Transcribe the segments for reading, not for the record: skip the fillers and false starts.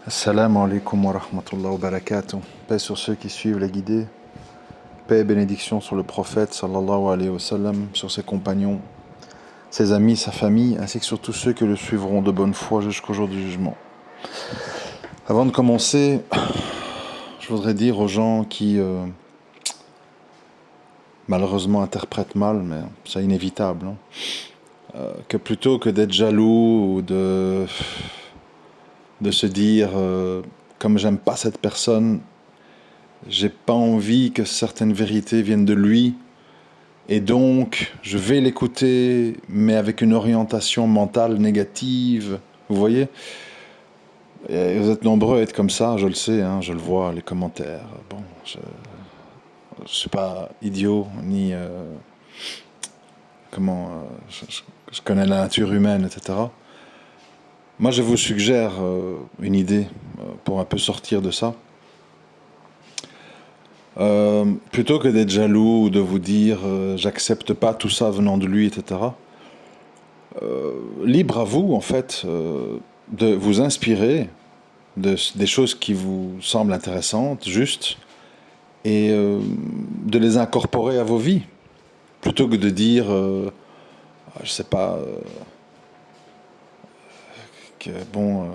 Assalamu alaikum wa rahmatullahi wa barakatuh. Paix sur ceux qui suivent les guidés. Paix et bénédiction sur le prophète sallallahu alayhi wa sallam, sur ses compagnons, ses amis, sa famille, ainsi que sur tous ceux qui le suivront de bonne foi jusqu'au jour du jugement. Avant de commencer, je voudrais dire aux gens qui malheureusement interprètent mal, mais c'est inévitable, que plutôt que d'être jaloux ou de se dire comme j'aime pas cette personne, j'ai pas envie que certaines vérités viennent de lui et donc je vais l'écouter mais avec une orientation mentale négative, vous voyez. Et vous êtes nombreux à être comme ça, je le sais, je le vois, les commentaires. Bon, je suis pas idiot ni je connais la nature humaine, etc. Moi, je vous suggère une idée pour un peu sortir de ça. Plutôt que d'être jaloux ou de vous dire j'accepte pas tout ça venant de lui, etc. Libre à vous, en fait, de vous inspirer des choses qui vous semblent intéressantes, justes, et de les incorporer à vos vies. Plutôt que de dire, je sais pas, que bon,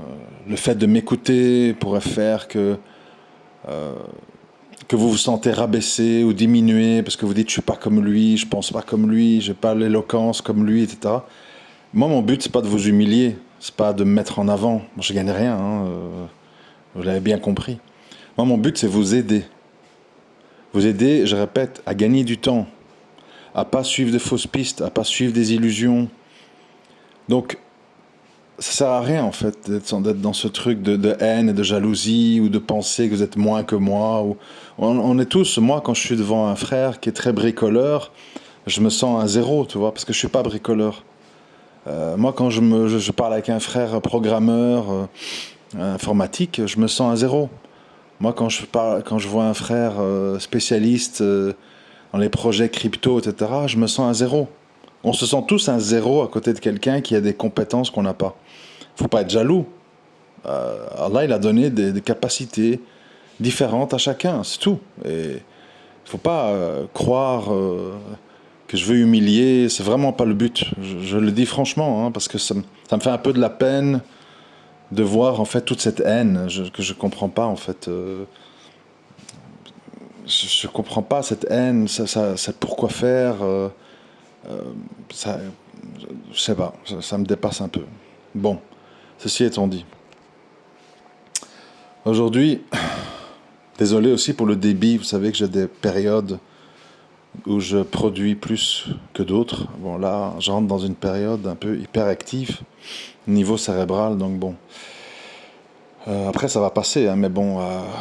le fait de m'écouter pourrait faire que vous vous sentez rabaissé ou diminué parce que vous dites je suis pas comme lui, je pense pas comme lui, j'ai pas l'éloquence comme lui, etc. Moi, mon but, c'est pas de vous humilier, c'est pas de me mettre en avant. Moi, je gagne rien, vous l'avez bien compris. Moi, mon but, c'est vous aider. Vous aider, je répète, à gagner du temps, à pas suivre de fausses pistes, à pas suivre des illusions. Donc, ça sert à rien, en fait, d'être dans ce truc de haine et de jalousie ou de penser que vous êtes moins que moi. On est tous, moi, quand je suis devant un frère qui est très bricoleur, je me sens un zéro, tu vois, parce que je suis pas bricoleur. Moi, quand je parle avec un frère programmeur informatique, je me sens un zéro. Moi, quand je vois un frère spécialiste dans les projets crypto, etc., je me sens un zéro. On se sent tous un zéro à côté de quelqu'un qui a des compétences qu'on n'a pas. Faut pas être jaloux. Allah, il a donné des capacités différentes à chacun, c'est tout. Et faut pas croire que je veux humilier, c'est vraiment pas le but. Je le dis franchement, parce que ça me fait un peu de la peine de voir en fait toute cette haine que je comprends pas en fait. Je comprends pas cette haine, ça pourquoi faire. Ça, je sais pas, ça me dépasse un peu. Bon, ceci étant dit. Aujourd'hui, désolé aussi pour le débit, vous savez que j'ai des périodes où je produis plus que d'autres. Bon, là, j'entre dans une période un peu hyperactive, niveau cérébral, donc bon. Après, ça va passer, mais bon,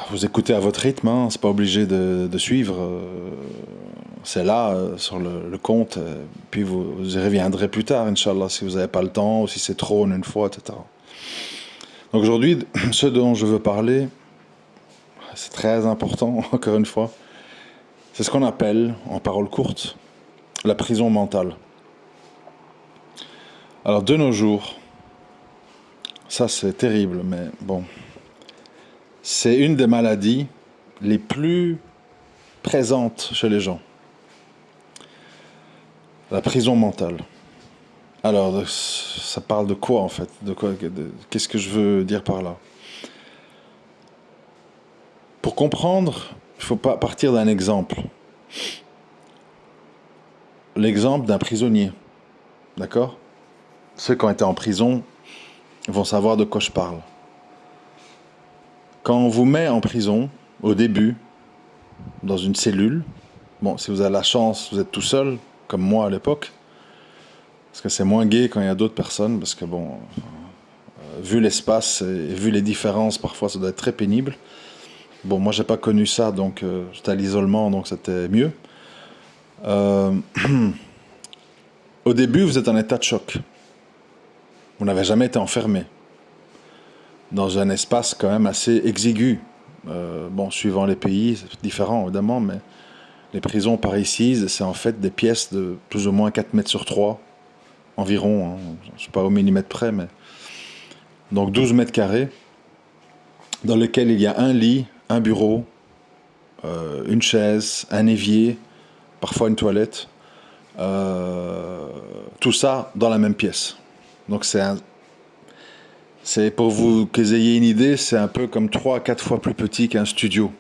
vous écoutez à votre rythme, c'est pas obligé de suivre. C'est là, sur le compte, puis vous y reviendrez plus tard, Inch'Allah, si vous n'avez pas le temps, ou si c'est trop en une fois, etc. Donc aujourd'hui, ce dont je veux parler, c'est très important, encore une fois, c'est ce qu'on appelle, en paroles courtes, la prison mentale. Alors de nos jours, ça c'est terrible, mais bon, c'est une des maladies les plus présentes chez les gens. La prison mentale. Alors, ça parle de quoi en fait? Qu'est-ce que je veux dire par là? Pour comprendre, il faut pas partir d'un exemple. L'exemple d'un prisonnier. D'accord? Ceux qui ont été en prison vont savoir de quoi je parle. Quand on vous met en prison, au début, dans une cellule, bon, si vous avez la chance, vous êtes tout seul, comme moi à l'époque, parce que c'est moins gai quand il y a d'autres personnes, parce que bon, vu l'espace et vu les différences, parfois ça doit être très pénible. Bon, moi j'ai pas connu ça, donc j'étais à l'isolement, donc c'était mieux. Au début, vous êtes en état de choc. Vous n'avez jamais été enfermé dans un espace quand même assez exigu. Bon, suivant les pays, c'est différent évidemment, mais les prisons par ici, c'est en fait des pièces de plus ou moins 4 mètres sur 3, environ, je ne sais pas au millimètre près, mais donc 12 mètres carrés. dans lequel il y a un lit, un bureau, une chaise, un évier, parfois une toilette. Tout ça dans la même pièce. Donc c'est pour vous que vous ayez une idée, c'est un peu comme 3 à 4 fois plus petit qu'un studio.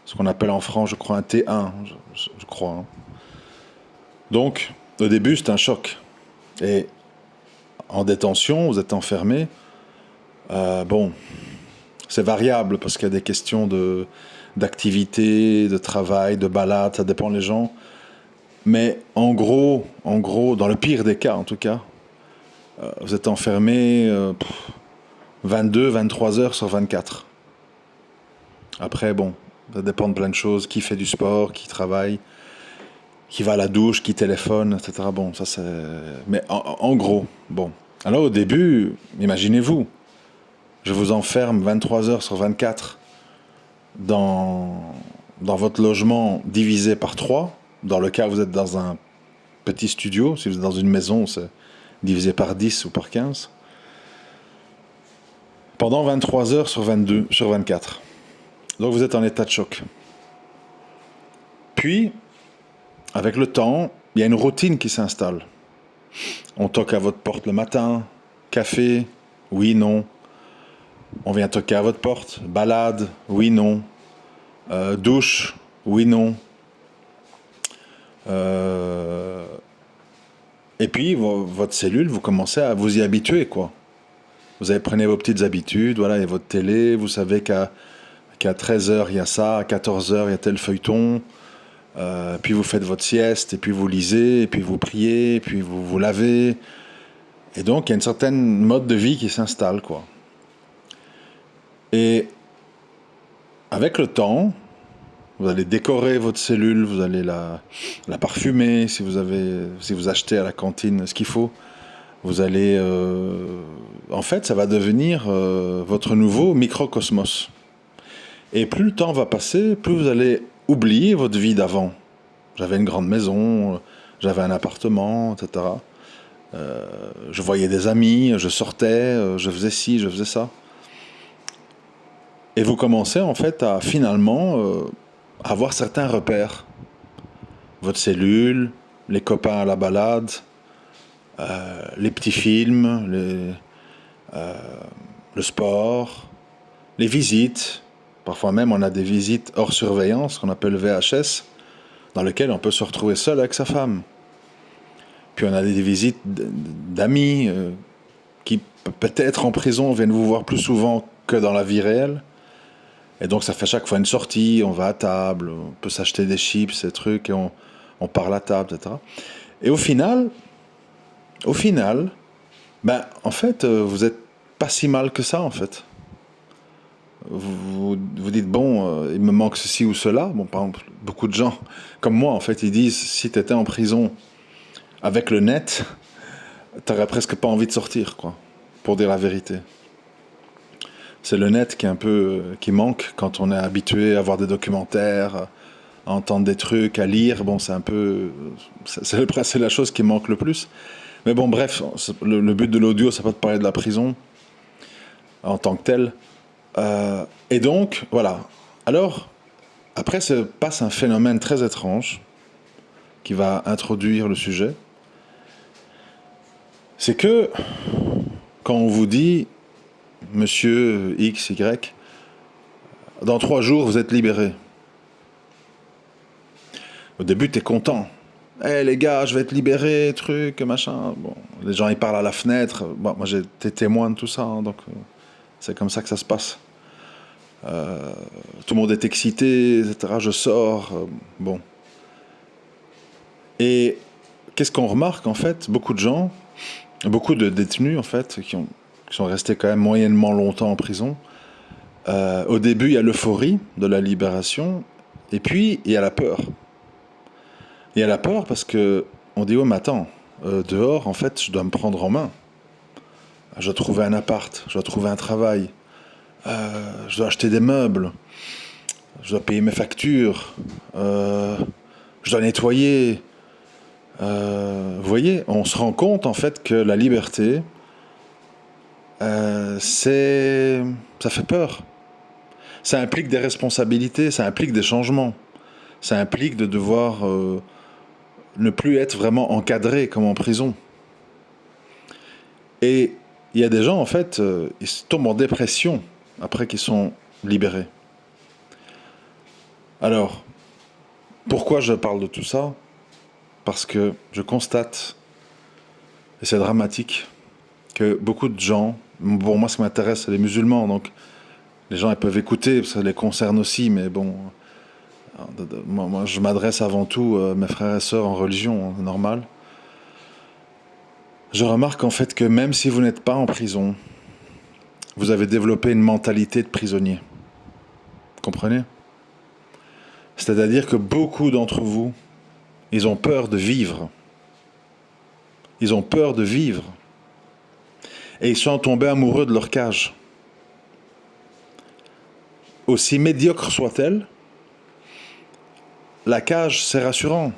Ce qu'on appelle en France, je crois, un T1, je crois, hein. Donc, au début, c'est un choc. Et en détention, vous êtes enfermé. Bon, c'est variable parce qu'il y a des questions d'activité, de travail, de balade, ça dépend des gens. Mais en gros, dans le pire des cas en tout cas, vous êtes enfermé 22, 23 heures sur 24. Après, bon, ça dépend de plein de choses. Qui fait du sport, qui travaille, qui va à la douche, qui téléphone, etc. Bon, ça c'est... Mais en gros, bon. Alors au début, imaginez-vous, je vous enferme 23 heures sur 24 dans votre logement divisé par 3. Dans le cas où vous êtes dans un petit studio, si vous êtes dans une maison, c'est divisé par 10 ou par 15. Pendant 23 heures sur 22, sur 24. Donc vous êtes en état de choc. Puis, avec le temps, il y a une routine qui s'installe. On toque à votre porte le matin, café, oui, non. On vient toquer à votre porte, balade, oui, non. Douche, oui, non. Et puis, votre cellule, vous commencez à vous y habituer, quoi. Vous avez prenez vos petites habitudes, voilà, il y a votre télé, vous savez qu'à 13 heures, il y a ça, à 14 heures, il y a tel feuilleton. Puis vous faites votre sieste, et puis vous lisez, et puis vous priez, et puis vous vous lavez. Et donc, il y a une certaine mode de vie qui s'installe, quoi. Et avec le temps, vous allez décorer votre cellule, vous allez la parfumer, si vous achetez à la cantine ce qu'il faut. Vous allez... en fait, ça va devenir votre nouveau microcosmos. Et plus le temps va passer, plus vous allez oublier votre vie d'avant. J'avais une grande maison, j'avais un appartement, etc. Je voyais des amis, je sortais, je faisais ci, je faisais ça. Et vous commencez en fait à finalement avoir certains repères. Votre cellule, les copains à la balade, les petits films, le sport, les visites. Parfois même on a des visites hors surveillance qu'on appelle VHS, dans lesquelles on peut se retrouver seul avec sa femme. Puis on a des visites d'amis qui peut-être en prison viennent vous voir plus souvent que dans la vie réelle. Et donc ça fait chaque fois une sortie, on va à table, on peut s'acheter des chips, des trucs, et on parle à table, etc. Et au final, ben, en fait, vous êtes pas si mal que ça, en fait. Vous dites, bon, il me manque ceci ou cela. Bon, par exemple, beaucoup de gens, comme moi, en fait, ils disent, si tu étais en prison avec le net, t'aurais presque pas envie de sortir, quoi, pour dire la vérité. C'est le net qui est un peu, qui manque quand on est habitué à voir des documentaires, à entendre des trucs, à lire. Bon, c'est un peu, c'est la chose qui manque le plus. Mais bon, bref, le but de l'audio, c'est pas de parler de la prison en tant que telle. Et donc, voilà. Alors, après se passe un phénomène très étrange qui va introduire le sujet. C'est que quand on vous dit, monsieur X, Y, dans 3 jours, vous êtes libéré. Au début, t'es content. Eh les gars, je vais être libéré, truc, machin. Bon, les gens ils parlent à la fenêtre. Bon, moi j'ai été témoin de tout ça, hein, donc c'est comme ça que ça se passe. Tout le monde est excité, etc. Je sors, bon. Et qu'est-ce qu'on remarque en fait? Beaucoup de gens, beaucoup de détenus en fait, qui sont restés quand même moyennement longtemps en prison. Au début, il y a l'euphorie de la libération, et puis il y a la peur. Il y a la peur parce que on dit, oh mais attends, dehors en fait je dois me prendre en main. Je dois trouver un appart, je dois trouver un travail, je dois acheter des meubles, je dois payer mes factures, je dois nettoyer. Vous voyez, on se rend compte en fait que la liberté, ça fait peur. Ça implique des responsabilités, ça implique des changements. Ça implique de devoir ne plus être vraiment encadré comme en prison. Et il y a des gens, en fait, ils tombent en dépression après qu'ils sont libérés. Alors, pourquoi je parle de tout ça? Parce que je constate, et c'est dramatique, que beaucoup de gens, bon, moi ce qui m'intéresse, c'est les musulmans, donc les gens ils peuvent écouter, ça les concerne aussi, mais bon, moi je m'adresse avant tout à mes frères et sœurs en religion, hein, normal. Je remarque en fait que même si vous n'êtes pas en prison, vous avez développé une mentalité de prisonnier. Vous comprenez? C'est-à-dire que beaucoup d'entre vous, ils ont peur de vivre. Ils ont peur de vivre. Et ils sont tombés amoureux de leur cage. Aussi médiocre soit-elle, la cage, c'est rassurant.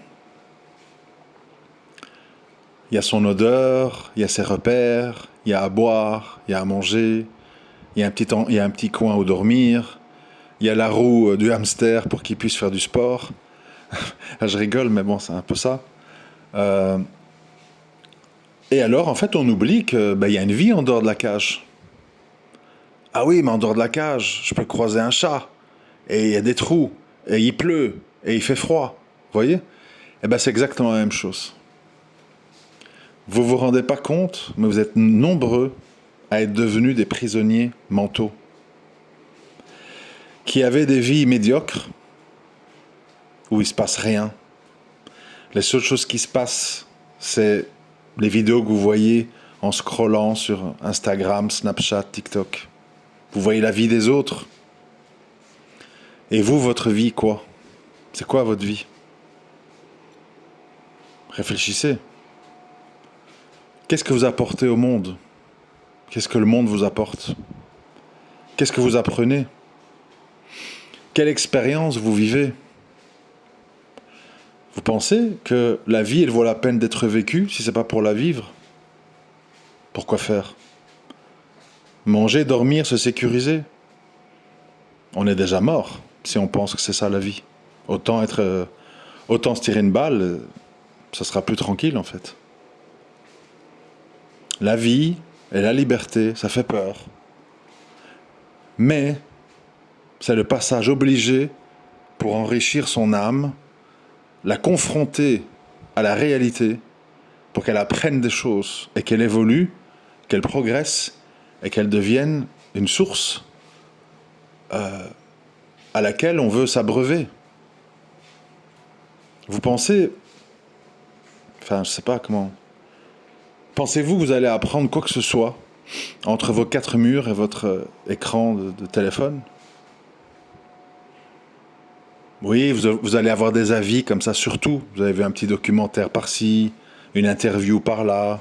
Il y a son odeur, il y a ses repères, il y a à boire, il y a à manger, il y a un petit coin où dormir, il y a la roue du hamster pour qu'il puisse faire du sport. Je rigole, mais bon, c'est un peu ça. Et alors, en fait, on oublie qu'il y a une vie en dehors de la cage. Ah oui, mais en dehors de la cage, je peux croiser un chat. Et il y a des trous. Et il pleut. Et il fait froid. Vous voyez? Eh bien, c'est exactement la même chose. Vous vous rendez pas compte, mais vous êtes nombreux à être devenus des prisonniers mentaux. Qui avaient des vies médiocres, où il se passe rien. Les seules choses qui se passent, c'est les vidéos que vous voyez en scrollant sur Instagram, Snapchat, TikTok. Vous voyez la vie des autres. Et vous, votre vie, quoi? C'est quoi votre vie? Réfléchissez. Qu'est-ce que vous apportez au monde? Qu'est-ce que le monde vous apporte? Qu'est-ce que vous apprenez? Quelle expérience vous vivez? Vous pensez que la vie, elle vaut la peine d'être vécue si c'est pas pour la vivre? Pourquoi faire? Manger, dormir, se sécuriser? On est déjà mort si on pense que c'est ça la vie. Autant se tirer une balle, ça sera plus tranquille en fait. La vie et la liberté, ça fait peur. Mais c'est le passage obligé pour enrichir son âme, la confronter à la réalité, pour qu'elle apprenne des choses et qu'elle évolue, qu'elle progresse et qu'elle devienne une source à laquelle on veut s'abreuver. Vous pensez, enfin je sais pas comment, pensez-vous que vous allez apprendre quoi que ce soit entre vos 4 murs et votre écran de téléphone? Oui, vous allez avoir des avis comme ça sur tout. Vous avez vu un petit documentaire par-ci, une interview par-là.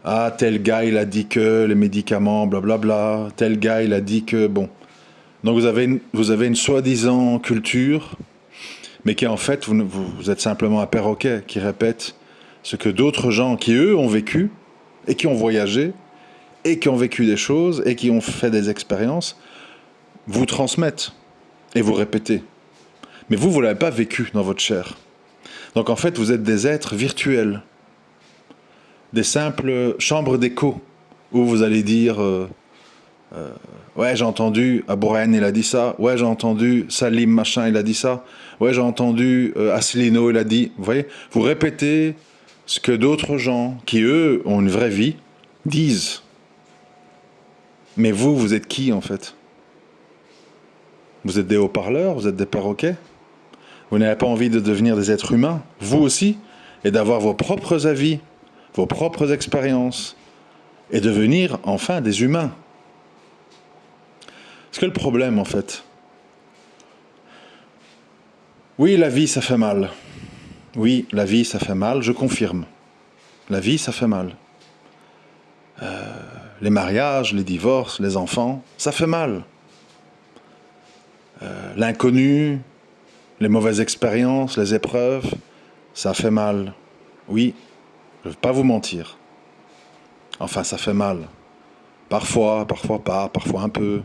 Ah, tel gars, il a dit que les médicaments, blablabla. Tel gars, il a dit que... Bon. Donc vous avez une soi-disant culture, mais qui en fait, vous êtes simplement un perroquet qui répète ce que d'autres gens qui, eux, ont vécu, et qui ont voyagé, et qui ont vécu des choses, et qui ont fait des expériences, vous transmettent, et vous répétez. Mais vous ne l'avez pas vécu dans votre chair. Donc en fait, vous êtes des êtres virtuels, des simples chambres d'écho, où vous allez dire ouais, j'ai entendu Abouren, il a dit ça, ouais, j'ai entendu Salim machin, il a dit ça, ouais, j'ai entendu Asselineau, il a dit... Vous voyez, vous répétez ce que d'autres gens, qui eux ont une vraie vie, disent. Mais vous, vous êtes qui en fait? Vous êtes des haut-parleurs, vous êtes des perroquets? Vous n'avez pas envie de devenir des êtres humains, vous aussi, et d'avoir vos propres avis, vos propres expériences, et devenir enfin des humains. Parce que le problème, en fait, oui, la vie, ça fait mal. Oui, la vie, ça fait mal, je confirme. La vie, ça fait mal. Les mariages, les divorces, les enfants, ça fait mal. L'inconnu, les mauvaises expériences, les épreuves, ça fait mal. Oui, je ne vais pas vous mentir. Enfin, ça fait mal. Parfois, parfois pas, parfois un peu.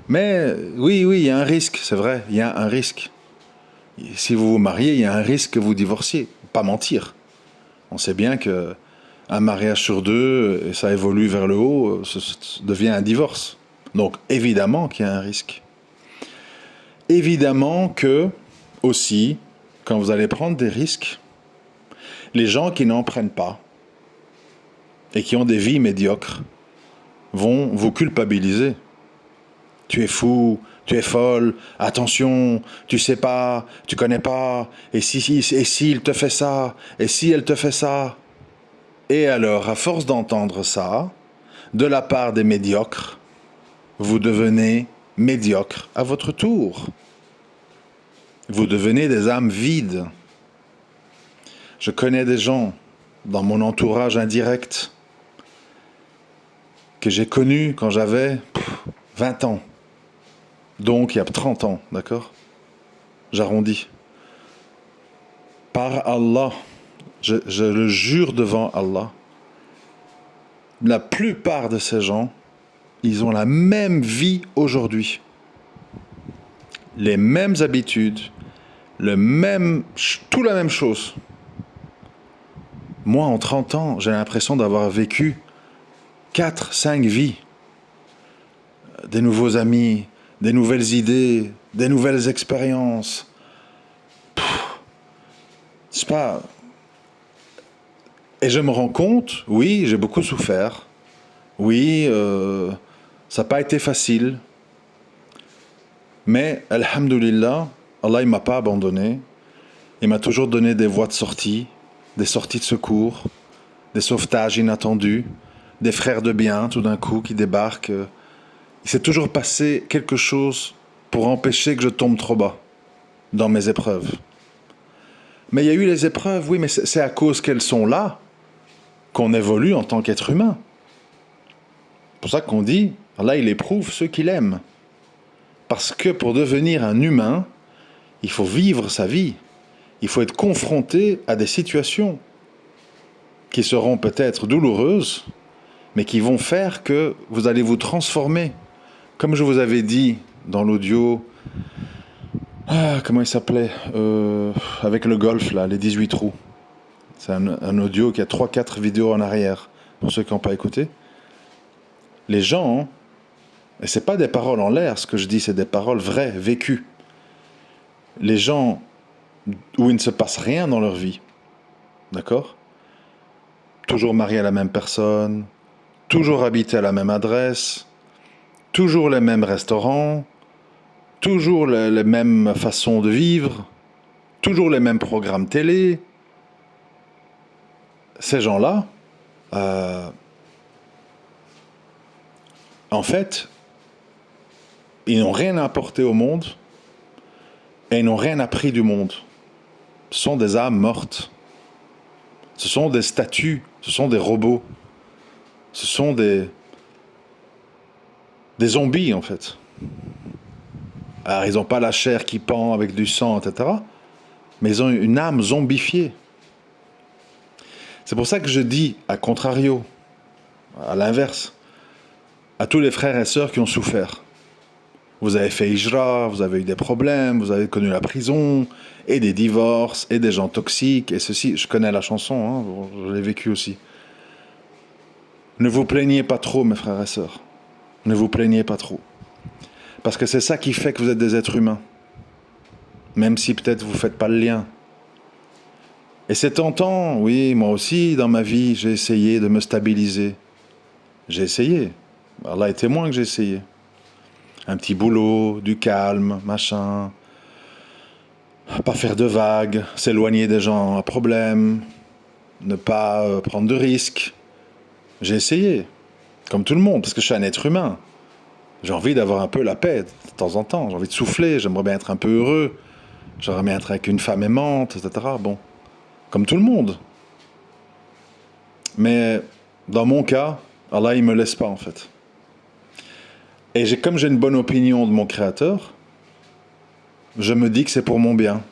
Mais oui, il y a un risque, c'est vrai, il y a un risque. Si vous vous mariez, il y a un risque que vous divorciez. Pas mentir. On sait bien que un mariage sur deux, et ça évolue vers le haut, devient un divorce. Donc évidemment qu'il y a un risque. Évidemment que, aussi, quand vous allez prendre des risques, les gens qui n'en prennent pas et qui ont des vies médiocres vont vous culpabiliser. Tu es fou, tu es folle, attention, tu sais pas, tu connais pas, et si il te fait ça, et si elle te fait ça. Et alors, à force d'entendre ça, de la part des médiocres, vous devenez médiocre à votre tour. Vous devenez des âmes vides. Je connais des gens dans mon entourage indirect que j'ai connus quand j'avais 20 ans. Donc il y a 30 ans, d'accord? J'arrondis. Par Allah, je le jure devant Allah, la plupart de ces gens, ils ont la même vie aujourd'hui. Les mêmes habitudes, tout la même chose. Moi, en 30 ans, j'ai l'impression d'avoir vécu 4, 5 vies. Des nouveaux amis, des nouvelles idées, des nouvelles expériences. C'est pas... Et je me rends compte, oui, j'ai beaucoup souffert. Oui, ça n'a pas été facile. Mais, alhamdoulilah, Allah, il ne m'a pas abandonné. Il m'a toujours donné des voies de sortie, des sorties de secours, des sauvetages inattendus, des frères de bien, tout d'un coup, qui débarquent. Il s'est toujours passé quelque chose pour empêcher que je tombe trop bas dans mes épreuves. Mais il y a eu les épreuves, oui, mais c'est à cause qu'elles sont là qu'on évolue en tant qu'être humain. C'est pour ça qu'on dit, Allah, il éprouve ceux qu'il aime. Parce que pour devenir un humain, il faut vivre sa vie. Il faut être confronté à des situations qui seront peut-être douloureuses, mais qui vont faire que vous allez vous transformer. Comme je vous avais dit dans l'audio, comment il s'appelait avec le golf, là, les 18 trous. C'est un audio qui a 3-4 vidéos en arrière, pour ceux qui n'ont pas écouté. Les gens, et c'est pas des paroles en l'air, ce que je dis, c'est des paroles vraies, vécues. Les gens où il ne se passe rien dans leur vie, d'accord? Toujours mariés à la même personne, toujours habités à la même adresse, toujours les mêmes restaurants, toujours les mêmes façons de vivre, toujours les mêmes programmes télé. Ces gens-là, en fait, ils n'ont rien apporté au monde et ils n'ont rien appris du monde. Ce sont des âmes mortes. Ce sont des statues, ce sont des robots. Ce sont des zombies, en fait. Alors, ils n'ont pas la chair qui pend avec du sang, etc. Mais ils ont une âme zombifiée. C'est pour ça que je dis, à contrario, à l'inverse, à tous les frères et sœurs qui ont souffert. Vous avez fait hijra, vous avez eu des problèmes, vous avez connu la prison, et des divorces, et des gens toxiques, et ceci. Je connais la chanson, hein, je l'ai vécu aussi. Ne vous plaignez pas trop, mes frères et sœurs. Ne vous plaignez pas trop. Parce que c'est ça qui fait que vous êtes des êtres humains. Même si peut-être vous ne faites pas le lien. Et c'est tentant, oui, moi aussi, dans ma vie, j'ai essayé de me stabiliser. J'ai essayé. Allah est témoin que j'ai essayé. Un petit boulot, du calme, machin. Pas faire de vagues, s'éloigner des gens à problème, ne pas prendre de risques. J'ai essayé, comme tout le monde, parce que je suis un être humain. J'ai envie d'avoir un peu la paix de temps en temps. J'ai envie de souffler, j'aimerais bien être un peu heureux. J'aimerais bien être avec une femme aimante, etc. Bon, comme tout le monde. Mais dans mon cas, Allah, il me laisse pas en fait. Et comme j'ai une bonne opinion de mon Créateur, je me dis que c'est pour mon bien.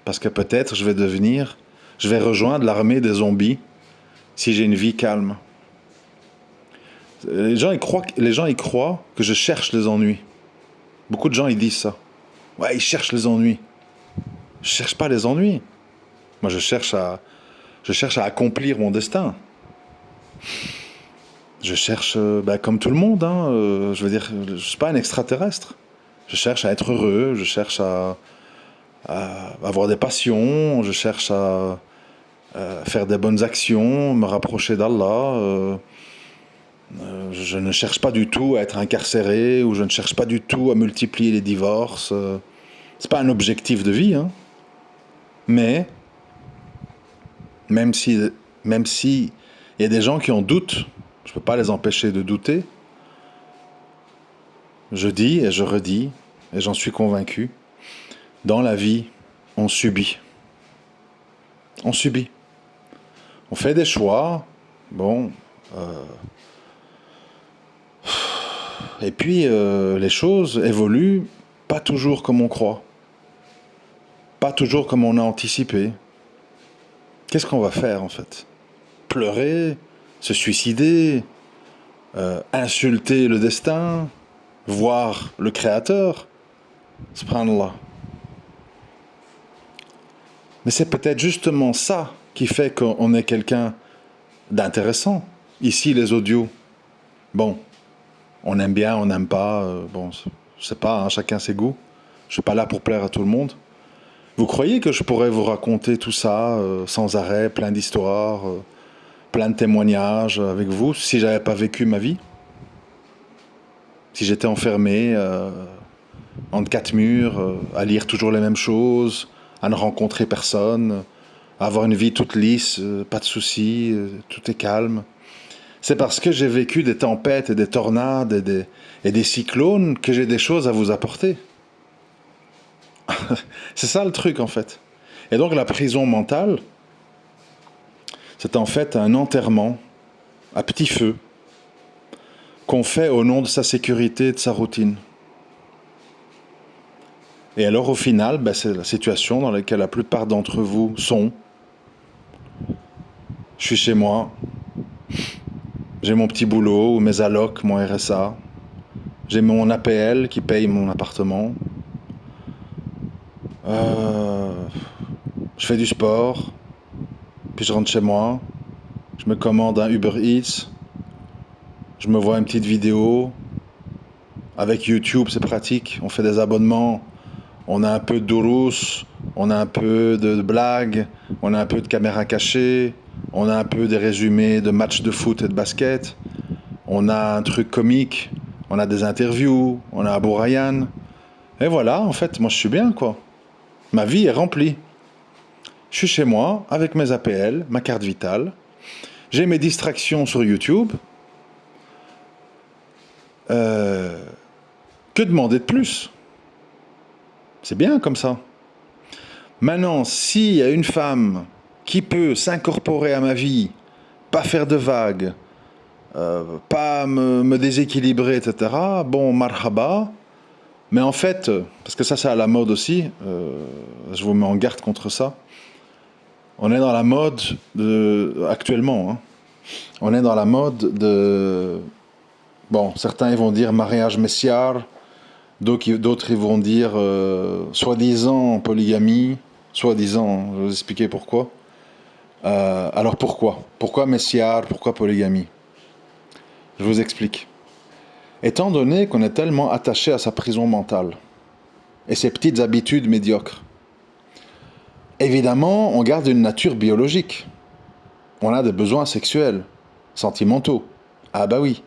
Parce que peut-être je vais rejoindre l'armée des zombies si j'ai une vie calme. Les gens, ils croient que je cherche les ennuis. Beaucoup de gens, ils disent ça. Ouais, ils cherchent les ennuis. Je cherche pas les ennuis. Moi, je cherche à accomplir mon destin. Je cherche, comme tout le monde, hein, je veux dire, je suis pas un extraterrestre. Je cherche à être heureux, je cherche à avoir des passions, je cherche à faire des bonnes actions, me rapprocher d'Allah. Je ne cherche pas du tout à être incarcéré ou je ne cherche pas du tout à multiplier les divorces. C'est pas un objectif de vie, hein. Mais même si, même si il y a des gens qui en doutent, je peux pas les empêcher de douter. Je dis et je redis, et j'en suis convaincu, dans la vie, on subit. On subit. On fait des choix, bon, et puis les choses évoluent pas toujours comme on croit, pas toujours comme on a anticipé. Qu'est-ce qu'on va faire en fait? Pleurer, se suicider, insulter le destin, voir le Créateur? Subhanallah. Mais c'est peut-être justement ça qui fait qu'on est quelqu'un d'intéressant. Ici, les audios, bon, on aime bien, on n'aime pas, bon, je sais pas, hein, chacun ses goûts. Je suis pas là pour plaire à tout le monde. Vous croyez que je pourrais vous raconter tout ça sans arrêt, plein d'histoires, plein de témoignages avec vous, si j'avais pas vécu ma vie? Si j'étais enfermé entre quatre murs, à lire toujours les mêmes choses, à ne rencontrer personne, à avoir une vie toute lisse, pas de soucis, tout est calme. C'est parce que j'ai vécu des tempêtes et des tornades et des cyclones que j'ai des choses à vous apporter. C'est ça le truc en fait. Et donc la prison mentale, c'est en fait un enterrement à petit feu qu'on fait au nom de sa sécurité et de sa routine. Et alors au final, c'est la situation dans laquelle la plupart d'entre vous sont. Je suis chez moi, j'ai mon petit boulot, ou mes allocs, mon RSA, j'ai mon APL qui paye mon appartement, je fais du sport, puis je rentre chez moi, je me commande un Uber Eats, je me vois une petite vidéo. Avec YouTube, c'est pratique, on fait des abonnements, on a un peu de dourous, on a un peu de blagues, on a un peu de caméra cachée, on a un peu des résumés de matchs de foot et de basket, on a un truc comique, on a des interviews, on a Abou Ryan. Et voilà, en fait, moi je suis bien, quoi. Ma vie est remplie. Je suis chez moi, avec mes APL, ma carte vitale, j'ai mes distractions sur YouTube. Que demander de plus? C'est bien comme ça. Maintenant, s'il y a une femme qui peut s'incorporer à ma vie, pas faire de vagues, pas me déséquilibrer, etc., bon, marhaba. Mais en fait, parce que ça c'est à la mode aussi, je vous mets en garde contre ça, on est dans la mode actuellement, hein, on est dans la mode de... Bon, certains ils vont dire mariage messiar, d'autres ils vont dire soi-disant polygamie, soi-disant, je vais vous expliquer pourquoi. Alors pourquoi? Pourquoi messiar? Pourquoi polygamie? Je vous explique. Étant donné qu'on est tellement attaché à sa prison mentale et ses petites habitudes médiocres, évidemment, on garde une nature biologique. On a des besoins sexuels, sentimentaux. Ah bah oui.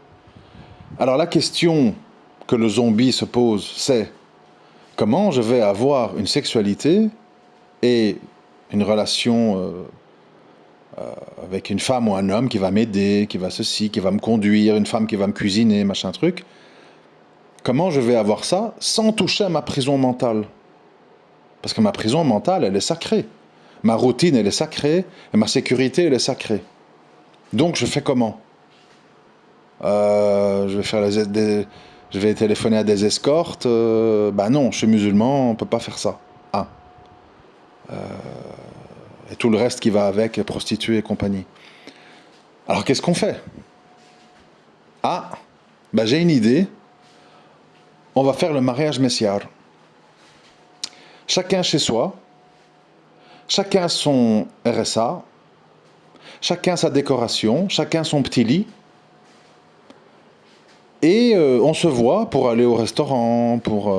Alors la question que le zombie se pose, c'est comment je vais avoir une sexualité et une relation avec une femme ou un homme qui va m'aider, qui va ceci, qui va me conduire, une femme qui va me cuisiner, machin truc. Comment je vais avoir ça sans toucher à ma prison mentale? Parce que ma prison mentale, elle est sacrée. Ma routine, elle est sacrée, et ma sécurité, elle est sacrée. Donc je fais comment? Je vais téléphoner à des escortes. Non, je suis musulman, on peut pas faire ça. Ah. Et tout le reste qui va avec, prostituées et compagnie. Alors qu'est-ce qu'on fait? Ah, ben j'ai une idée. On va faire le mariage messiar. Chacun chez soi, chacun son RSA, chacun sa décoration, chacun son petit lit. Et on se voit pour aller au restaurant, pour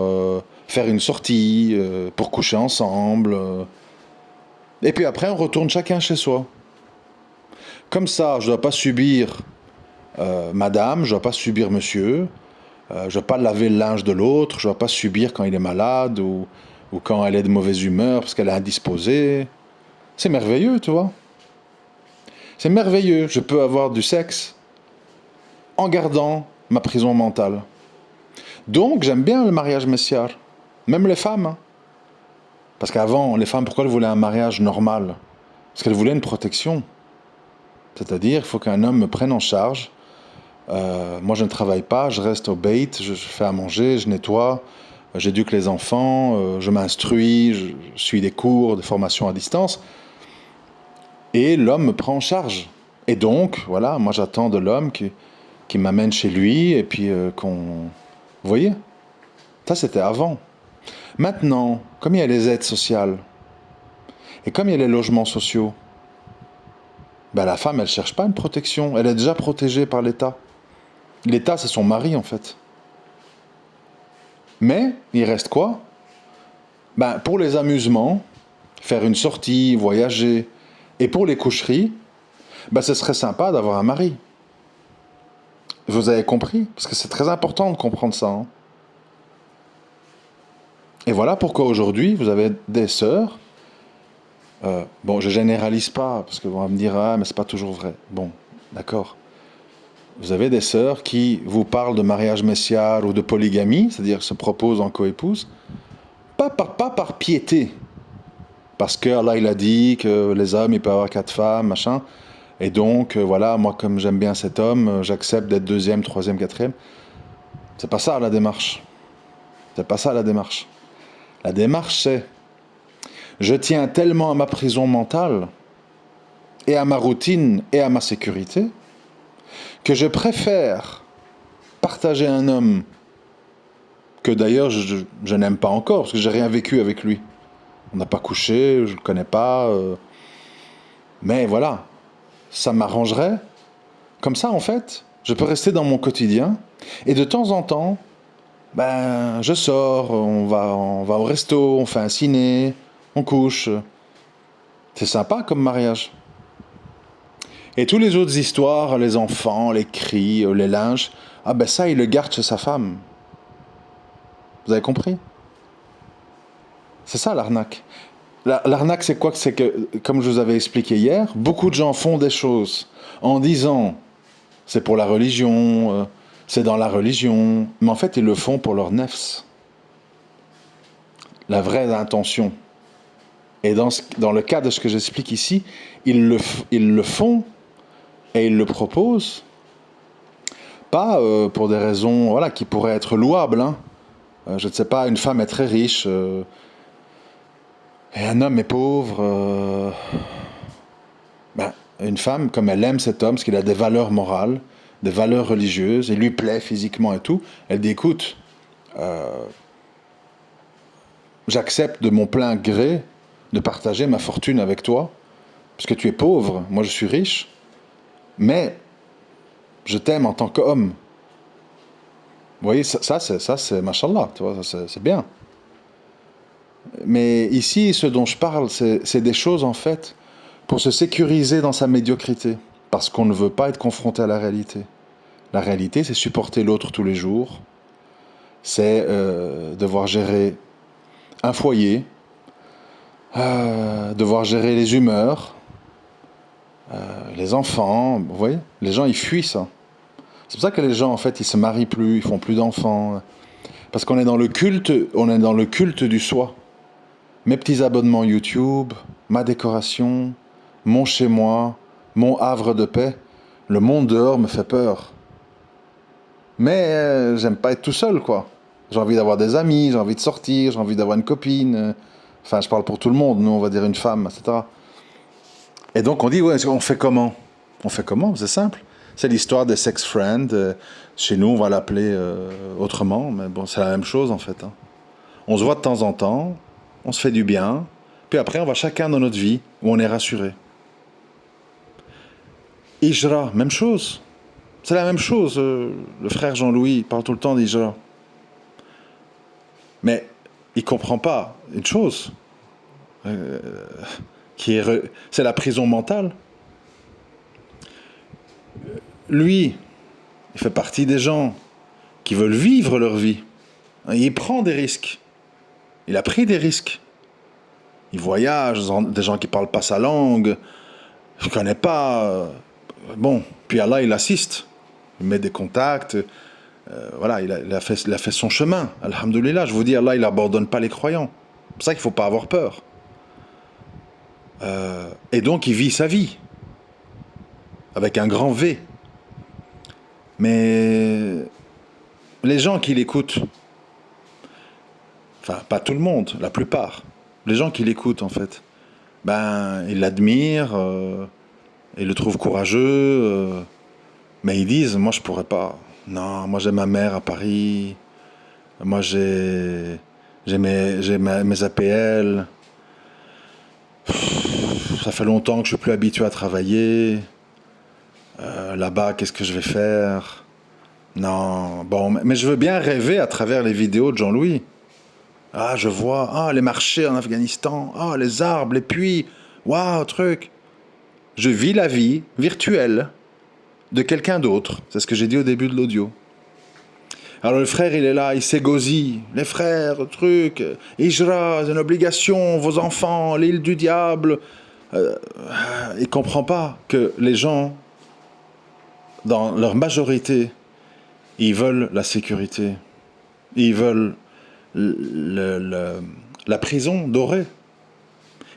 faire une sortie, pour coucher ensemble. Et puis après, on retourne chacun chez soi. Comme ça, je ne dois pas subir madame, je ne dois pas subir monsieur, je ne dois pas laver le linge de l'autre, je ne dois pas subir quand il est malade ou quand elle est de mauvaise humeur parce qu'elle est indisposée. C'est merveilleux, tu vois. C'est merveilleux. Je peux avoir du sexe en gardant ma prison mentale. Donc, j'aime bien le mariage messiar. Même les femmes. Hein. Parce qu'avant, les femmes, pourquoi elles voulaient un mariage normal? Parce qu'elles voulaient une protection. C'est-à-dire, il faut qu'un homme me prenne en charge. Moi, je ne travaille pas, je reste au bait, je fais à manger, je nettoie, j'éduque les enfants, je m'instruis, je suis des cours, des formations à distance. Et l'homme me prend en charge. Et donc, voilà, moi j'attends de l'homme qui m'amène chez lui et puis qu'on... Vous voyez? Ça, c'était avant. Maintenant, comme il y a les aides sociales et comme il y a les logements sociaux, ben la femme, elle ne cherche pas une protection. Elle est déjà protégée par l'État. L'État, c'est son mari, en fait. Mais, il reste quoi? Ben, pour les amusements, faire une sortie, voyager, et pour les coucheries, ben, ce serait sympa d'avoir un mari. Vous avez compris? Parce que c'est très important de comprendre ça. Hein. Et voilà pourquoi aujourd'hui, vous avez des sœurs. Bon, je généralise pas, parce que vous allez me dire, ah, mais c'est pas toujours vrai. Bon, d'accord. Vous avez des sœurs qui vous parlent de mariage messiar ou de polygamie, c'est-à-dire se proposent en coépouse, pas par piété, parce que Allah il a dit que les hommes ils peuvent avoir 4 femmes, machin, et donc voilà, moi comme j'aime bien cet homme, j'accepte d'être deuxième, troisième, quatrième. C'est pas ça la démarche. C'est pas ça la démarche. La démarche c'est, je tiens tellement à ma prison mentale, et à ma routine, et à ma sécurité, que je préfère partager un homme que d'ailleurs je n'aime pas encore, parce que j'ai rien vécu avec lui. On n'a pas couché, je ne le connais pas. Mais voilà, ça m'arrangerait. Comme ça, en fait, je peux rester dans mon quotidien. Et de temps en temps, ben, je sors, on va au resto, on fait un ciné, on couche. C'est sympa comme mariage. Et toutes les autres histoires, les enfants, les cris, les linges, ah ben ça, il le garde chez sa femme. Vous avez compris? C'est ça l'arnaque. L'arnaque, c'est quoi? C'est que, comme je vous avais expliqué hier, beaucoup de gens font des choses en disant c'est pour la religion, c'est dans la religion, mais en fait, ils le font pour leur nefs. La vraie intention. Et dans le cas de ce que j'explique ici, ils le font et ils le proposent, pas pour des raisons voilà, qui pourraient être louables. Hein. Je ne sais pas, une femme est très riche et un homme est pauvre. Ben, une femme, comme elle aime cet homme, parce qu'il a des valeurs morales, des valeurs religieuses, il lui plaît physiquement et tout, elle dit écoute, j'accepte de mon plein gré de partager ma fortune avec toi, parce que tu es pauvre, moi je suis riche, mais je t'aime en tant qu'homme. Vous voyez, ça c'est machallah, tu vois, c'est bien. Mais ici, ce dont je parle, c'est des choses, en fait, pour se sécuriser dans sa médiocrité, parce qu'on ne veut pas être confronté à la réalité. La réalité, c'est supporter l'autre tous les jours, c'est devoir gérer un foyer, devoir gérer les humeurs, les enfants, vous voyez, les gens, ils fuient ça. C'est pour ça que les gens, en fait, ils se marient plus, ils font plus d'enfants, parce qu'on est dans le culte du soi. Mes petits abonnements YouTube, ma décoration, mon chez-moi, mon havre de paix. Le monde dehors me fait peur. Mais j'aime pas être tout seul, quoi. J'ai envie d'avoir des amis, j'ai envie de sortir, j'ai envie d'avoir une copine. Enfin, je parle pour tout le monde, nous, on va dire une femme, etc. Et donc, on dit, ouais, on fait comment? On fait comment? C'est simple. C'est l'histoire des sex friends. Chez nous, on va l'appeler autrement, mais bon, c'est la même chose en fait, hein. On se voit de temps en temps, on se fait du bien, puis après, on va chacun dans notre vie où on est rassuré. Hijra, même chose. C'est la même chose. Le frère Jean-Louis parle tout le temps d'Hijra. Mais il comprend pas une chose, euh, c'est la prison mentale. Lui, il fait partie des gens qui veulent vivre leur vie. Il prend des risques. Il a pris des risques. Il voyage, des gens qui parlent pas sa langue, je connais pas. Bon, puis Allah, il assiste. Il met des contacts. Voilà, il a fait son chemin. Alhamdoulilah, je vous dis, Allah, il n'abandonne pas les croyants. C'est pour ça qu'il ne faut pas avoir peur. Et donc, il vit sa vie. Avec un grand V. Mais les gens qui l'écoutent, enfin, pas tout le monde, la plupart, les gens qui l'écoutent, en fait, ben, ils l'admirent, ils le trouvent courageux, mais ils disent, moi, je pourrais pas. Non, moi, j'ai ma mère à Paris, moi, j'ai mes APL, ça fait longtemps que je suis plus habitué à travailler, là-bas, qu'est-ce que je vais faire? Non, bon, mais je veux bien rêver à travers les vidéos de Jean-Louis. Ah, je vois, ah, les marchés en Afghanistan, ah, les arbres, les puits, waouh, truc. Je vis la vie virtuelle de quelqu'un d'autre. C'est ce que j'ai dit au début de l'audio. Alors le frère, il est là, il s'égosille. Les frères, truc, Hijra, c'est une obligation, vos enfants, l'île du diable. Il comprend pas que les gens, dans leur majorité, ils veulent la sécurité. Ils veulent la prison dorée.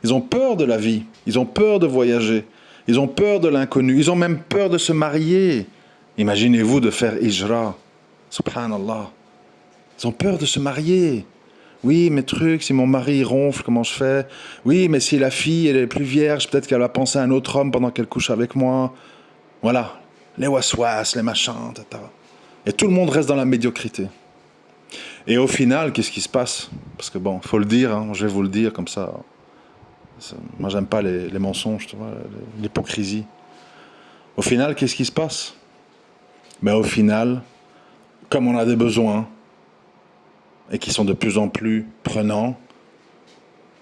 Ils ont peur de la vie. Ils ont peur de voyager. Ils ont peur de l'inconnu. Ils ont même peur de se marier. Imaginez-vous de faire hijra. Subhanallah. Ils ont peur de se marier. Oui, mes trucs, si mon mari ronfle, comment je fais? Oui, mais si la fille, elle est plus vierge, peut-être qu'elle va penser à un autre homme pendant qu'elle couche avec moi. Voilà. Les waswas, les machins, etc. Et tout le monde reste dans la médiocrité. Et au final, qu'est-ce qui se passe? Parce que bon, faut le dire, hein, je vais vous le dire comme ça. Moi, j'aime pas les mensonges, tu vois, l'hypocrisie. Au final, qu'est-ce qui se passe? Ben, au final, comme on a des besoins, et qui sont de plus en plus prenants,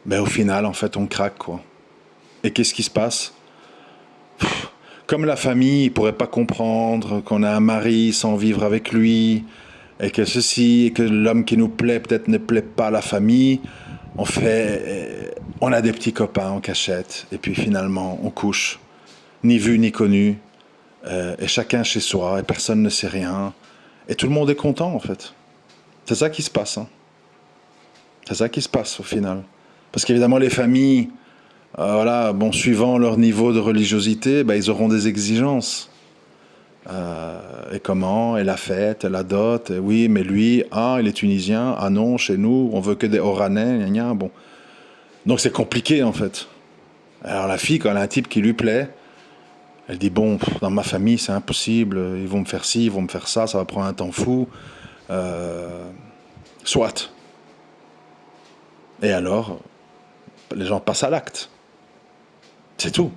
ben, au final, en fait, on craque, quoi. Et qu'est-ce qui se passe? Comme la famille ne pourrait pas comprendre qu'on a un mari sans vivre avec lui, et que ceci, et que l'homme qui nous plaît peut-être ne plaît pas à la famille, on a des petits copains en cachette, et puis finalement on couche, ni vu ni connu, et chacun chez soi, et personne ne sait rien, et tout le monde est content en fait. C'est ça qui se passe, hein. C'est ça qui se passe au final. Parce qu'évidemment les familles, voilà, bon, suivant leur niveau de religiosité, ben, ils auront des exigences. Et comment? Et la fête, et la dot, et oui, mais lui, ah, il est tunisien, ah non, chez nous, on veut que des Oranais, gna gna, bon. Donc c'est compliqué en fait. Alors la fille, quand elle a un type qui lui plaît, elle dit bon, dans ma famille c'est impossible, ils vont me faire ci, ils vont me faire ça, ça va prendre un temps fou. Soit. Et alors, les gens passent à l'acte. C'est tout.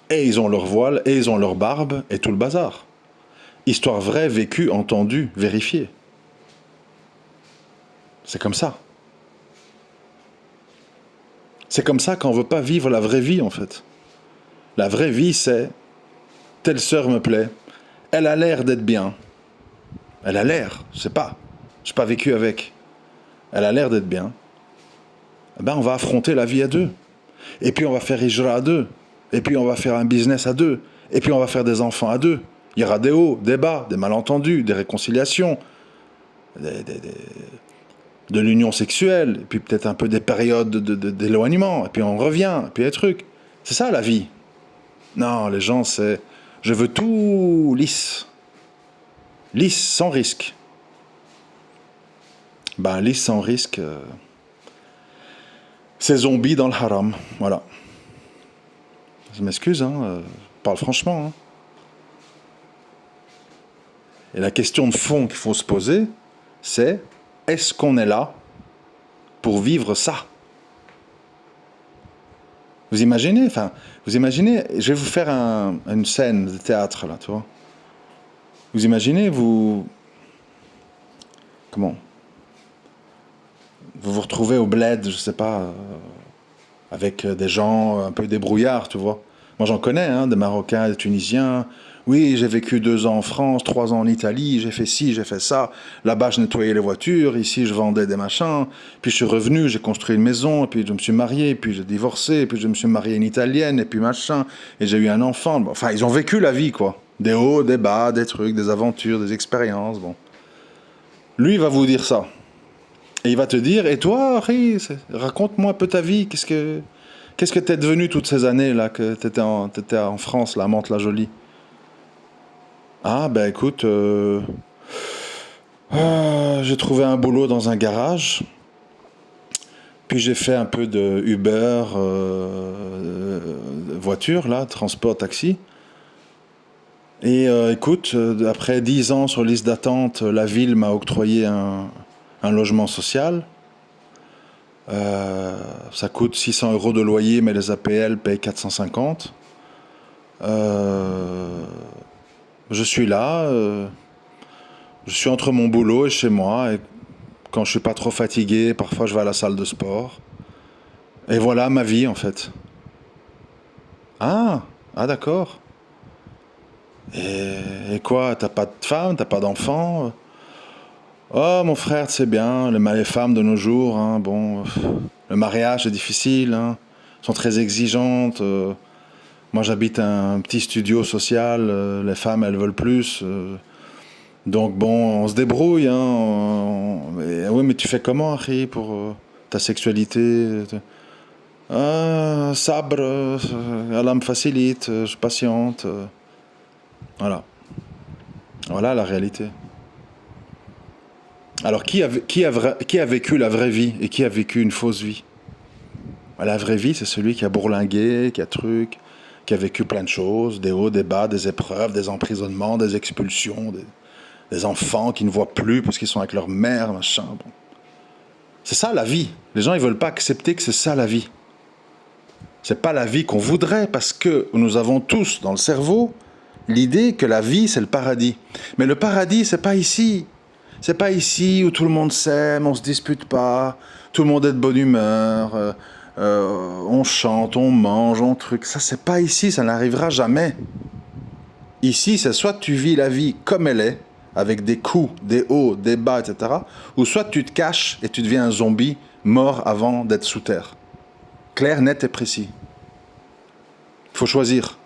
Et ils ont leur voile, et ils ont leur barbe, et tout le bazar. Histoire vraie, vécue, entendue, vérifiée. C'est comme ça. C'est comme ça qu'on ne veut pas vivre la vraie vie, en fait. La vraie vie, c'est telle sœur me plaît, elle a l'air d'être bien. Elle a l'air, je sais pas. Je n'ai pas vécu avec. Elle a l'air d'être bien. Eh ben, on va affronter la vie à deux. Et puis on va faire hijra à deux. Et puis on va faire un business à deux. Et puis on va faire des enfants à deux. Il y aura des hauts, des bas, des malentendus, des réconciliations, de l'union sexuelle, et puis peut-être un peu des périodes d'éloignement, et puis on revient, et puis des trucs. C'est ça la vie. Non, les gens, c'est... Je veux tout lisse. Lisse, sans risque. Ben, lisse, sans risque, c'est zombie dans le haram. Voilà. Je m'excuse, hein, parle franchement. Hein. Et la question de fond qu'il faut se poser, c'est est-ce qu'on est là pour vivre ça? Vous imaginez, je vais vous faire une scène de théâtre, là, tu vois. Vous imaginez, comment? Vous vous retrouvez au bled, je sais pas, avec des gens un peu débrouillards, tu vois. Moi, j'en connais, hein, des Marocains, des Tunisiens. Oui, j'ai vécu 2 ans en France, 3 ans en Italie, j'ai fait ci, j'ai fait ça. Là-bas, je nettoyais les voitures, ici, je vendais des machins. Puis je suis revenu, j'ai construit une maison, et puis je me suis marié, et puis j'ai divorcé, et puis je me suis marié une Italienne, et puis machin, et j'ai eu un enfant. Bon, enfin, ils ont vécu la vie, quoi. Des hauts, des bas, des trucs, des aventures, des expériences, bon. Lui, il va vous dire ça. Et il va te dire, et toi, Harry, raconte-moi un peu ta vie, qu'est-ce que t'es devenu toutes ces années, là, que t'étais en France, là, à Mantes-la-Jolie? Ah, ben écoute, j'ai trouvé un boulot dans un garage, puis j'ai fait un peu de Uber, voiture, là, transport, taxi. Et écoute, après 10 ans sur liste d'attente, la ville m'a octroyé un logement social. Ça coûte 600 euros de loyer, mais les APL payent 450. Je suis là, je suis entre mon boulot et chez moi, et quand je suis pas trop fatigué, parfois je vais à la salle de sport. Et voilà ma vie en fait. Ah, ah d'accord. Et quoi, t'as pas de femme, t'as pas d'enfant? Oh mon frère, c'est bien, les femmes de nos jours, hein, bon, le mariage est difficile, hein, sont très exigeantes. Moi j'habite un petit studio social, les femmes elles veulent plus. Donc bon, on se débrouille, hein. Oui, mais tu fais comment, Harry, pour ta sexualité? Sabre, Allah me facilite, je suis patiente. Voilà. Voilà la réalité. Alors, qui a vécu la vraie vie et qui a vécu une fausse vie? La vraie vie, c'est celui qui a bourlingué, qui a vécu plein de choses, des hauts, des bas, des épreuves, des emprisonnements, des expulsions, des enfants qui ne voient plus parce qu'ils sont avec leur mère, machin. Bon. C'est ça la vie. Les gens, ils veulent pas accepter que c'est ça la vie. C'est pas la vie qu'on voudrait parce que nous avons tous dans le cerveau l'idée que la vie, c'est le paradis. Mais le paradis, c'est pas ici. C'est pas ici où tout le monde s'aime, on se dispute pas, tout le monde est de bonne humeur, on chante, on mange, on truc. Ça, c'est pas ici, ça n'arrivera jamais. Ici, c'est soit tu vis la vie comme elle est, avec des coups, des hauts, des bas, etc. Ou soit tu te caches et tu deviens un zombie mort avant d'être sous terre. Clair, net et précis. Il faut choisir.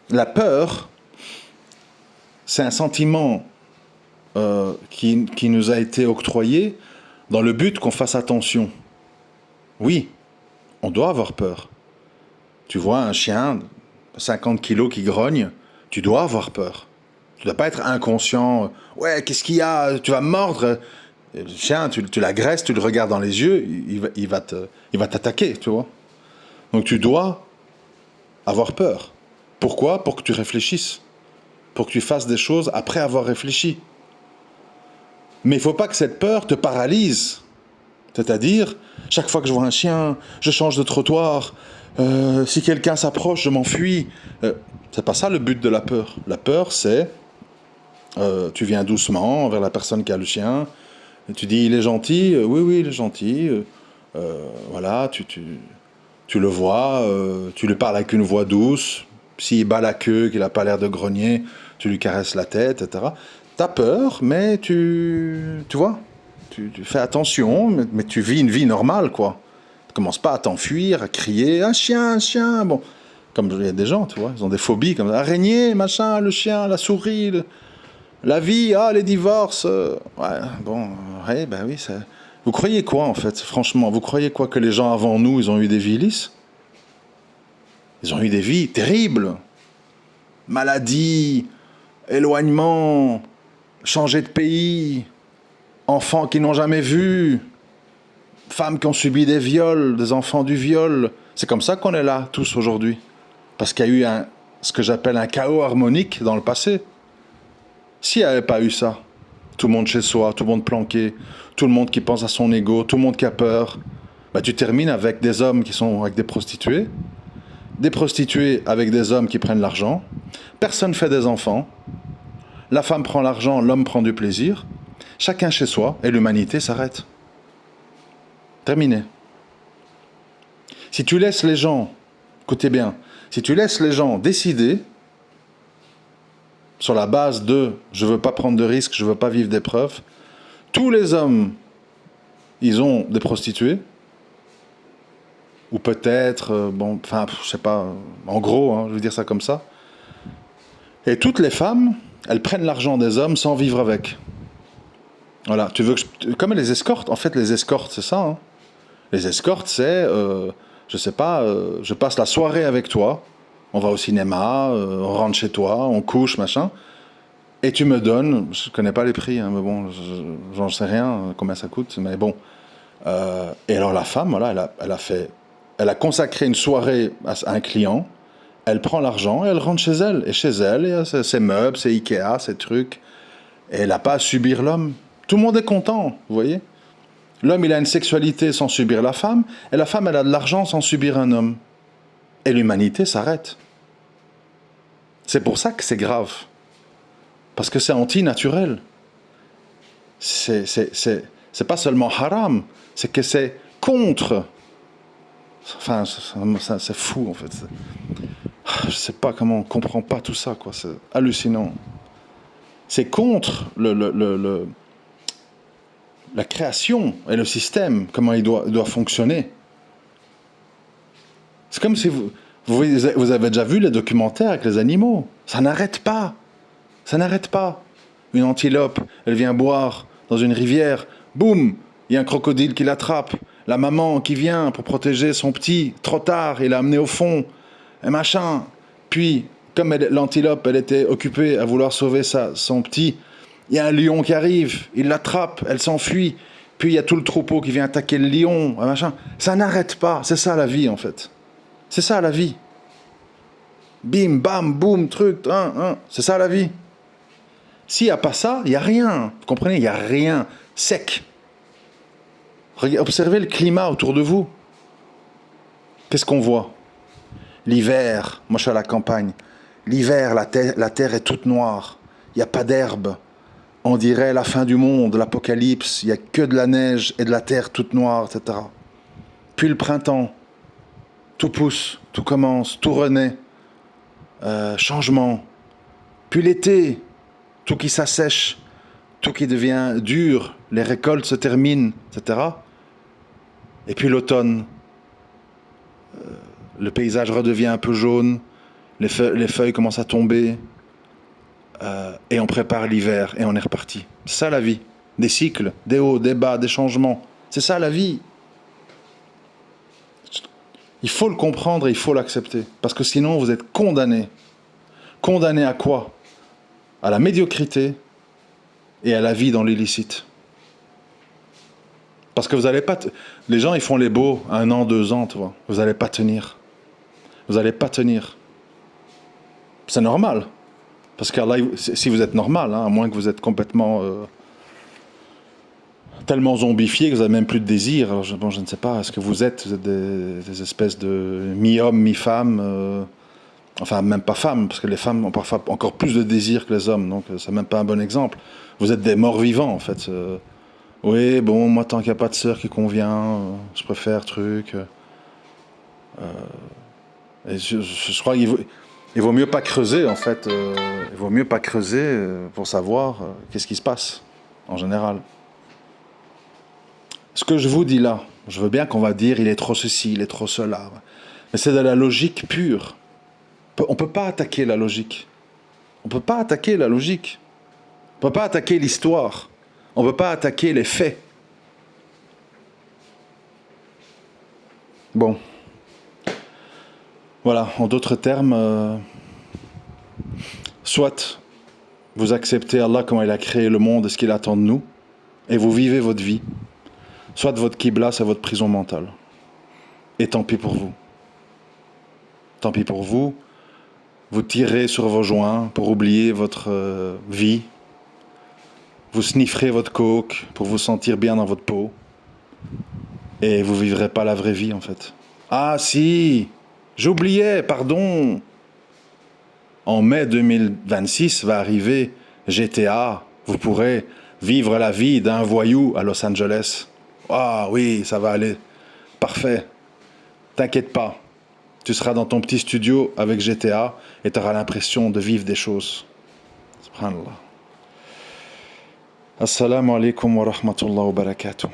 La peur, c'est un sentiment qui nous a été octroyé dans le but qu'on fasse attention. Oui, on doit avoir peur. Tu vois un chien de 50 kilos qui grogne, tu dois avoir peur. Tu ne dois pas être inconscient. Ouais, qu'est-ce qu'il y a? Tu vas me mordre. Et le chien, tu l'agresses, tu le regardes dans les yeux, il va t'attaquer, tu vois. Donc tu dois avoir peur. Pourquoi? Pour que tu réfléchisses. Pour que tu fasses des choses après avoir réfléchi. Mais il ne faut pas que cette peur te paralyse. C'est-à-dire, chaque fois que je vois un chien, je change de trottoir. Si quelqu'un s'approche, je m'enfuis. C'est pas ça le but de la peur. La peur, c'est tu viens doucement vers la personne qui a le chien. Et tu dis, il est gentil. Oui, il est gentil. Voilà, tu le vois. Tu lui parles avec une voix douce. S'il bat la queue, qu'il n'a pas l'air de grogner, tu lui caresses la tête, etc. T'as peur, mais tu vois, tu fais attention, mais tu vis une vie normale, quoi. Tu commences pas à t'enfuir, à crier, un chien, bon. Comme il y a des gens, tu vois, ils ont des phobies, comme araignée, machin, le chien, la souris, la vie, les divorces. Ouais, bon, ouais, ben oui, ça... Vous croyez quoi, en fait, franchement? Vous croyez quoi, que les gens avant nous, ils ont eu des vies lisses? Ils ont eu des vies terribles. Maladie, éloignement, changer de pays, enfants qui n'ont jamais vu, femmes qui ont subi des viols, des enfants du viol. C'est comme ça qu'on est là, tous, aujourd'hui. Parce qu'il y a eu ce que j'appelle un chaos harmonique dans le passé. S'il n'y avait pas eu ça, tout le monde chez soi, tout le monde planqué, tout le monde qui pense à son ego, tout le monde qui a peur, bah, tu termines avec des hommes qui sont avec des prostituées avec des hommes qui prennent l'argent, personne fait des enfants, la femme prend l'argent, l'homme prend du plaisir, chacun chez soi, et l'humanité s'arrête. Terminé. Si tu laisses les gens, écoutez bien, si tu laisses les gens décider sur la base de je veux pas prendre de risques, je veux pas vivre d'épreuves, tous les hommes, ils ont des prostituées, ou peut-être, bon, enfin, je sais pas, en gros, hein, je veux dire ça comme ça. Et toutes les femmes, elles prennent l'argent des hommes sans vivre avec. Voilà, tu veux que comme les escortes, en fait, les escortes, c'est ça, hein. Les escortes, c'est, je sais pas, je passe la soirée avec toi, on va au cinéma, on rentre chez toi, on couche, machin, et tu me donnes, je connais pas les prix, hein, mais bon, j'en sais rien, combien ça coûte, mais bon. Et alors la femme, voilà, elle a consacré une soirée à un client, elle prend l'argent et elle rentre chez elle. Et chez elle, il y a ses meubles, ses Ikea, ses trucs. Et elle n'a pas à subir l'homme. Tout le monde est content, vous voyez. L'homme, il a une sexualité sans subir la femme, et la femme, elle a de l'argent sans subir un homme. Et l'humanité s'arrête. C'est pour ça que c'est grave. Parce que c'est antinaturel. C'est pas seulement haram, c'est que c'est contre. Enfin, c'est fou, en fait. Je sais pas comment on comprend pas tout ça, quoi. C'est hallucinant. C'est contre la création et le système, comment il doit fonctionner. C'est comme si vous avez déjà vu les documentaires avec les animaux. Ça n'arrête pas. Ça n'arrête pas. Une antilope, elle vient boire dans une rivière. Boum, il y a un crocodile qui l'attrape. La maman qui vient pour protéger son petit, trop tard, il l'a amené au fond. Et machin. Puis, comme l'antilope, elle était occupée à vouloir sauver son petit, il y a un lion qui arrive, il l'attrape, elle s'enfuit. Puis il y a tout le troupeau qui vient attaquer le lion, machin. Ça n'arrête pas. C'est ça la vie, en fait. C'est ça la vie. Bim, bam, boum, truc, c'est ça la vie. S'il n'y a pas ça, il n'y a rien. Vous comprenez? Il n'y a rien. Sec. Observez le climat autour de vous. Qu'est-ce qu'on voit? L'hiver, moi je suis à la campagne. L'hiver, la terre est toute noire. Il n'y a pas d'herbe. On dirait la fin du monde, l'apocalypse. Il n'y a que de la neige et de la terre toute noire, etc. Puis le printemps. Tout pousse, tout commence, tout renaît. Changement. Puis l'été, tout qui s'assèche, tout qui devient dur, les récoltes se terminent, etc. Et puis l'automne, le paysage redevient un peu jaune, les feuilles commencent à tomber, et on prépare l'hiver, et on est reparti. C'est ça la vie. Des cycles, des hauts, des bas, des changements. C'est ça la vie. Il faut le comprendre et il faut l'accepter. Parce que sinon, vous êtes condamné. Condamné à quoi? À la médiocrité et à la vie dans l'illicite. Parce que vous n'allez pas... Les gens, ils font les beaux 1 an, 2 ans, tu vois. Vous n'allez pas tenir. Vous n'allez pas tenir. C'est normal. Parce que là, si vous êtes normal, hein, à moins que vous êtes complètement... tellement zombifié que vous n'avez même plus de désir. Alors, je ne sais pas, est-ce que vous êtes des espèces de mi-homme, mi-femme enfin, même pas femmes, parce que les femmes ont parfois encore plus de désir que les hommes, donc c'est même pas un bon exemple. Vous êtes des morts vivants, en fait. Oui, bon, moi, tant qu'il n'y a pas de sœur qui convient, je préfère truc. Et je crois qu'il vaut mieux pas creuser, en fait. Il vaut mieux pas creuser pour savoir qu'est-ce qui se passe, en général. Ce que je vous dis là, je veux bien qu'on va dire il est trop ceci, il est trop cela. Mais c'est de la logique pure. On ne peut pas attaquer la logique. On ne peut pas attaquer la logique. On ne peut pas attaquer l'histoire. On ne peut pas attaquer les faits. Bon. Voilà, en d'autres termes, soit vous acceptez Allah comment il a créé le monde et ce qu'il attend de nous, et vous vivez votre vie. Soit votre Qibla, c'est votre prison mentale. Et tant pis pour vous. Tant pis pour vous. Vous tirez sur vos joints pour oublier votre vie. Vous snifferez votre coke pour vous sentir bien dans votre peau. Et vous vivrez pas la vraie vie en fait. Ah si, j'oubliais, pardon. En mai 2026 va arriver GTA. Vous pourrez vivre la vie d'un voyou à Los Angeles. Ah oui, ça va aller. Parfait. T'inquiète pas. Tu seras dans ton petit studio avec GTA et tu auras l'impression de vivre des choses. Subhanallah. Assalamu alaikum wa rahmatullahi wa barakatuh.